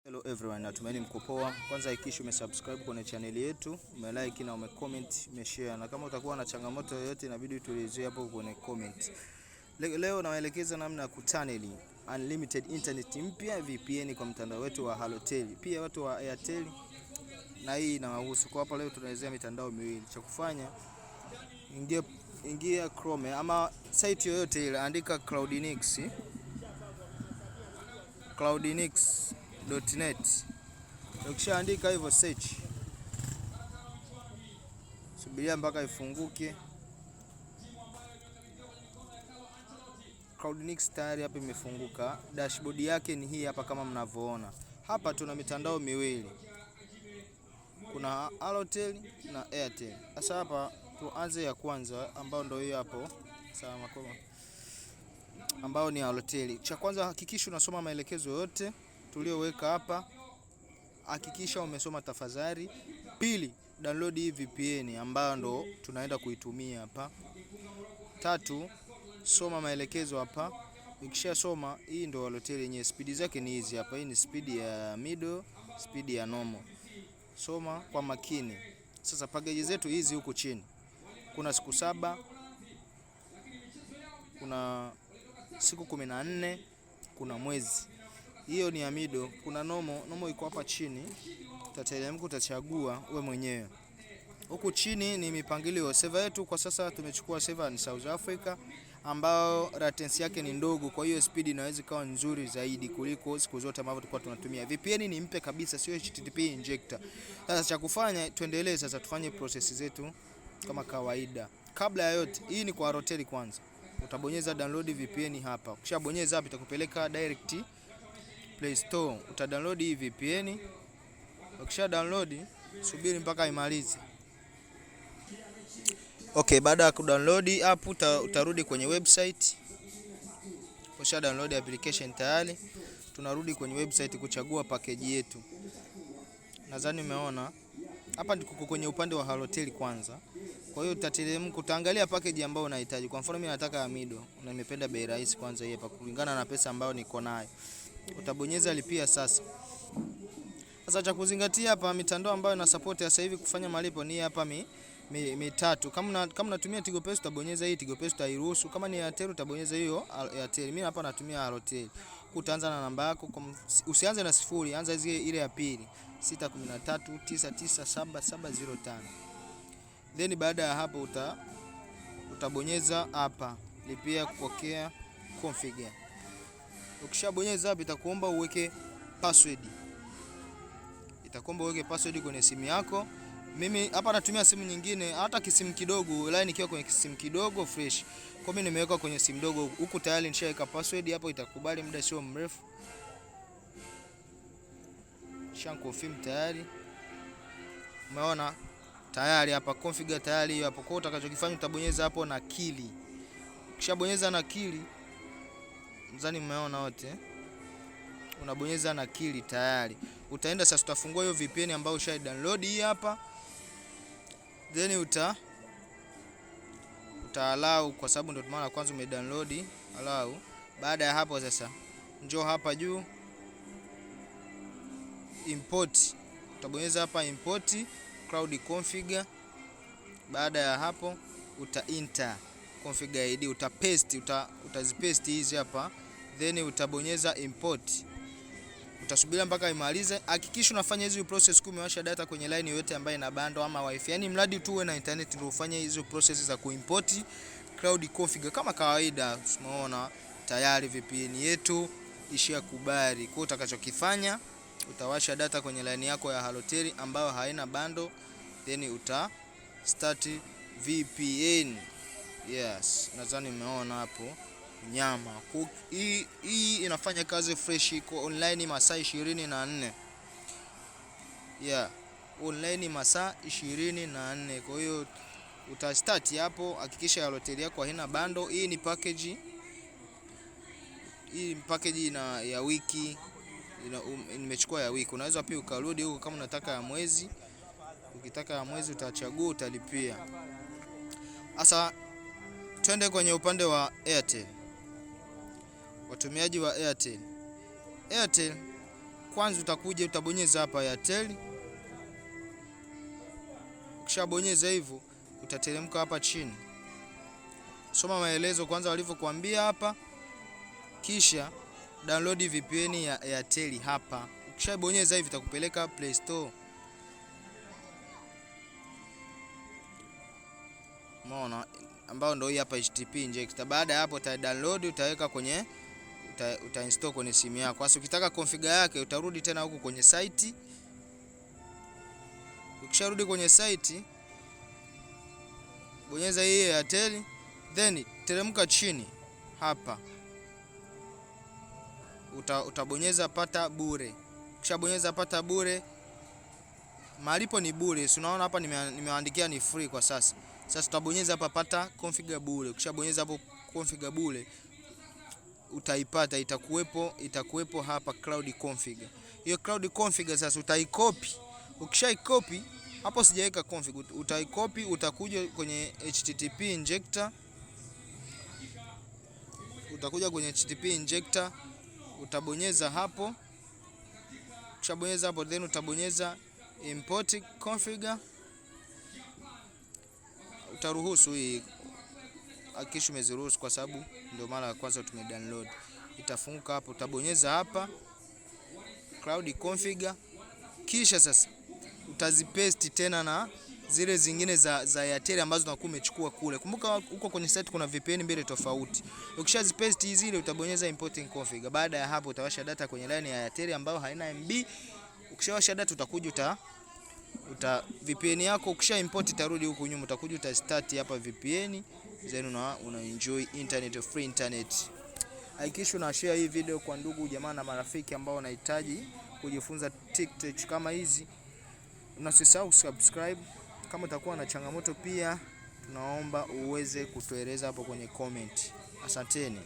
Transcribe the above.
Hello everyone, natumaini mko poa. Kwanza hakikisha umesubscribe kwenye channel yetu, umelike na umecomment, umeshare. Na kama utakuwa na changamoto yoyote inabidi tuelezee hapo kwenye comment. Leo nawaelekeza namna ya kutunnel unlimited internet mpya VPN kwa mtandao wetu wa Halotel. Pia watu wa Airtel na hii inawahusu. Kwa hapa leo tunaelezea mitandao miwili. Cha kufanya, ingia Chrome ama site yoyote ile, andika cloudinix.net. Ukishaandika hivyo search, subiria mpaka ifunguke. Cloudinix tayari hapa imefunguka. Dashboard yake ni hii hapa kama mnavyoona. Hapa tuna mitandao miwili. Kuna Halotel na Airtel. Sasa hapa tuanze ya kwanza ambao ndio hiyo hapo. Sawa makoma. Ambao ni Halotel. Cha kwanza hakikisha unasoma maelekezo yote tulioweka hapa. Hakikisha umesoma tafadhali. Pili, download hii VPN ambayo ndo tunaenda kuitumia hapa. Tatu, soma maelekezo hapa. Ukisha soma, hii ndo Halotel yenyewe. Speed zake ni hizi hapa. Hii ni speed ya middle, speed ya normal. Soma kwa makini. Sasa package zetu hizi huku chini. Kuna siku 7, kuna siku 14, kuna mwezi. Hiyo ni ya middle. Kuna normal iko hapa chini. Utateremka, utachagua wewe mwenyewe. Huku chini ni mipangilio. Server yetu kwa sasa tumechukua server ni South Africa ambao latency yake ni ndogo, kwa hiyo speed inaweza kuwa nzuri zaidi kuliko siku zote ambavyo tulikuwa tunatumia. VPN ni mpe kabisa, sio HTTP injector. Sasa cha kufanya, tuendelee sasa tufanye process zetu kama kawaida. Kabla ya yote, hii ni kwa Halotel kwanza. Utabonyeza download VPN hapa. Ukishabonyeza hapa itakupeleka direct Play Store. Utadownload hii VPN. Ukisha download, subiri mpaka imalize. Okay, baada ya kudownload app utarudi kwenye website. Ukisha download application tayari, tunarudi kwenye website kuchagua package yetu. Nadhani umeona. Hapa ndiko kwenye upande wa Halotel kwanza. Kwa hiyo utateremka, utaangalia package ambayo unahitaji. Kwa mfano mimi nataka ya middle na nimependa bei rahisi kwanza hii hapa kulingana na pesa ambayo niko nayo. Utabonyeza lipia sasa. Sasa cha kuzingatia hapa, mitandao ambayo ina support sasa hivi kufanya malipo ni hapa mitatu. Kama unatumia Tigo Pesa utabonyeza hii Tigo Pesa utairuhusu. Kama ni Airtel utabonyeza hiyo Airtel. Mimi hapa natumia Halotel. Utaanza na namba yako, usianze na 0, anza ile ya pili. 6139977705. Then baada ya hapo utabonyeza hapa lipia kupokea configure. Ukishabonyeza hapa itakuomba uweke password. Itakuomba uweke password kwenye simu yako. Mimi hapa natumia simu nyingine, hata kisimu kidogo, line ikiwa kwenye kisimu kidogo fresh. Kwa mimi nimeweka kwenye simu ndogo, huku tayari nishaweka password hapo, itakubali muda sio mrefu. Shan confirm tayari. Umeona? Tayari hapa configure tayari hapo. Kwa utakachokifanya utabonyeza hapo na kili. Ukishabonyeza na kili, mzani umeona wote. Unabonyeza na kili tayari. Utaenda sasa utafungua hiyo VPN ambayo usha download hii hapa. Then allow kwa sababu ndio maana kwanza umedownload, allow. Baada ya hapo sasa njoo hapa juu import. Utabonyeza hapa import cloud configure. Baada ya hapo enter configure ID, utazipaste hizi hapa, then utabonyeza import. Utasubiria mpaka imalize. Hakikisha unafanya hizo process umewasha data kwenye line yoyote ambayo ina bando ama wifi. Yaani mradi tu uwe na internet ndio ufanye hizo process za kuimport cloud configure kama kawaida. Umeona tayari VPN yetu ishakubali. Kwa utakachokifanya utawasha data kwenye line yako ya Halotel ambayo haina bando, then start VPN. Yes, nadhani umeona hapo nyama. Hii inafanya kazi fresh, iko online masaa 24. Yeah, online masaa 24. Kwa hiyo utastart hapo, hakikisha Halotel yako haina bando. Hii ni package. Hii package ya wiki. Nimechukua ya wiki. Unaweza pia ukarudi huko kama unataka ya mwezi. Ukitaka ya mwezi utachagua, utalipia. Sasa twende kwenye upande wa Airtel. Watumiaji wa Airtel kwanza utakuja utabonyeza hapa Airtel. Ukishabonyeza hivyo utateremka hapa chini. Soma maelezo kwanza walivyokuambia hapa, kisha download VPN ya Airtel hapa. Ukishabonyeza hivi itakupeleka Play Store. Umeona, ambao ndio hii hapa HTTP injector. Baada ya hapo uta download, utaweka kwenye install kwenye simu yako. Sasa ukitaka configure yake utarudi tena huku kwenye site. Ukisharudi kwenye site, bonyeza hii Airtel, then teremka chini hapa. Utabonyeza pata bure. Ukishabonyeza pata bure, malipo ni bure. Si unaona hapa nimeandikia ni free kwa sasa. Sasa utabonyeza hapa pata configure bure. Ukishabonyeza hapo configure bure, utaipata, itakuwepo hapa cloud configure. Hiyo cloud configure sasa utaicopy. Ukishaicopy hapo, sijaweka config, utaicopy, utakuja kwenye HTTP injector. Utakuja kwenye HTTP injector, utabonyeza hapo. Ukishabonyeza hapo, then utabonyeza import configure. Utaruhusu hii, hakikisha umeziruhusu kwa sababu ndio mara ya kwanza tumedownload. Itafunguka hapo, utabonyeza hapa cloud configure, kisha sasa utazipaste tena na zile zingine za Airtel ambazo unakuwa umechukua kule. Kumbuka huko kwenye site kuna VPN mbili tofauti. Ukishazipaste zile utabonyeza importing configure. Baada ya hapo utawasha data kwenye line ya Airtel ambayo haina MB. Ukishawasha data utakuja VPN yako ukisha import itarudi huku nyuma, utakuja utastart hapa VPN, then una enjoy internet, free internet. Hakikisha una share hii video kwa ndugu jamaa na marafiki ambao wanahitaji kujifunza TikTok kama hizi. Usisahau subscribe. Kama utakuwa na changamoto pia tunaomba uweze kutueleza hapo kwenye comment. Asanteni.